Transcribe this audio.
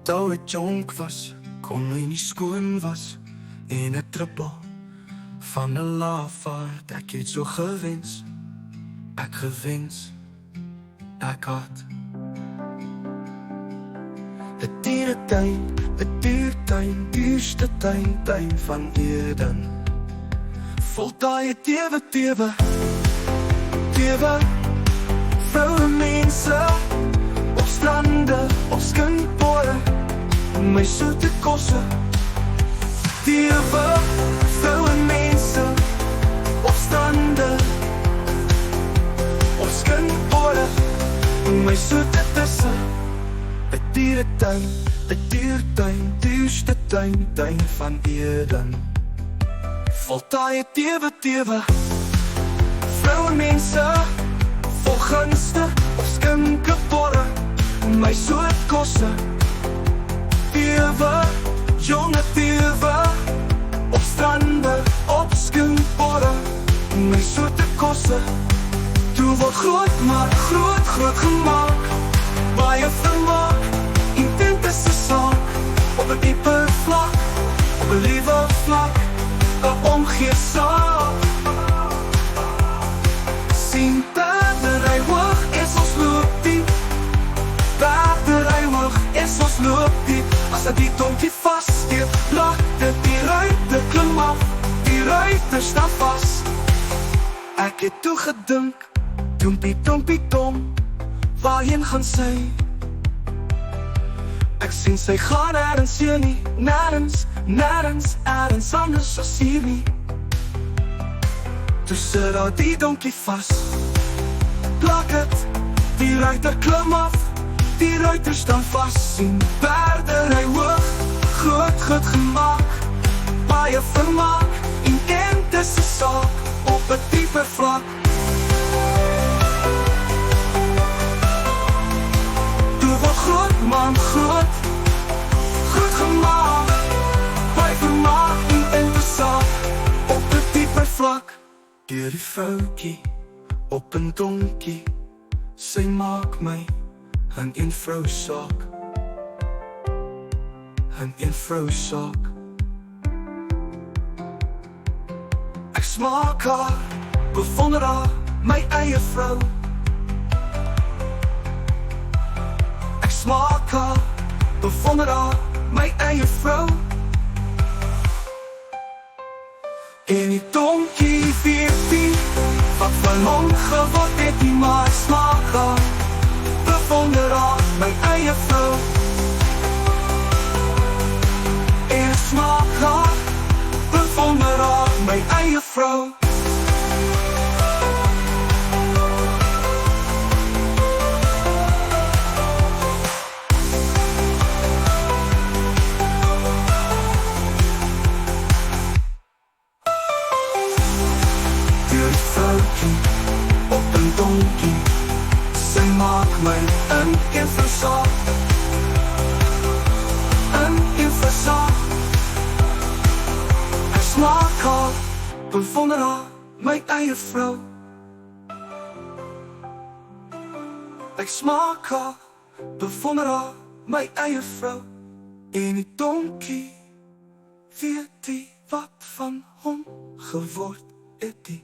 Toe het jonk was, kon hy nie skoon was. En 'n druppel van 'n lafaard. Ek het so gewens, ek gewens, ek had 'n dieretuin, 'n diertuin, duurste tuin van Eden. Vol daai tewe, tewe, tewe, vroue mense, op strande, op skinkborde, my soete kosse. Tewe, vroue mense, op strande, op skinkborde, my soete tussen. 'n dieretuin, 'n diertuin, duurste tuin van Eden. Vol daai tewe, tewe, vroue mense, vol gunste, op skinkborde, my soet kosse. Tewe, jonge tewe, op strande, op skinkborde, my soete kosse. Toe word groot, maar groot, groot gemaak. Baie vermaak, intense saak, op 'n dieper vlak, op 'n liewe vlak, 'n omgee saak. Sien paardery hoog, is ons loop diep. Paardery hoog, is ons loop diep. As dat die donkie vaststeek, lag dit die ruiter klim af, die ruiter staan vast. Ek het toegedink, dompie, dompie, dom, waarheen gaan sy? Ek sien sy gaan nêrens hier nie, nêrens, nêrens, nêrens anders as hier nie. Toe sit daar die donkie vast, plak het, die ruiter klim af, die ruiter staan vast. Sien paardery hoog, groot, groot gemaak, baie vermaak, intense saak, op 'n dieper vlak. Groot man, groot, groot gemaak, baie vermaak, intense saak, op 'n dieper vlak. Deur die vroukie, op 'n donkie, sy maak my 'n een vrou saak, 'n een vrou saak. Ek smaak haar, bewonder haar, my eie vrou. Smaak haar, bewonder haar, my eie vrou. En die donkie 14, wat van hom geword het, die maar smaak haar, bewonder haar, my eie vrou. En smaak haar, bewonder haar, my eie vrou. Op 'n donkie, sy maak my 'n een vrou saak, 'n een vrou saak. Ek smaak haar, bewonder haar, my eie vrou. Ek smaak haar, bewonder haar, my eie vrou. En die donkie, weet die wat van hom geword het die.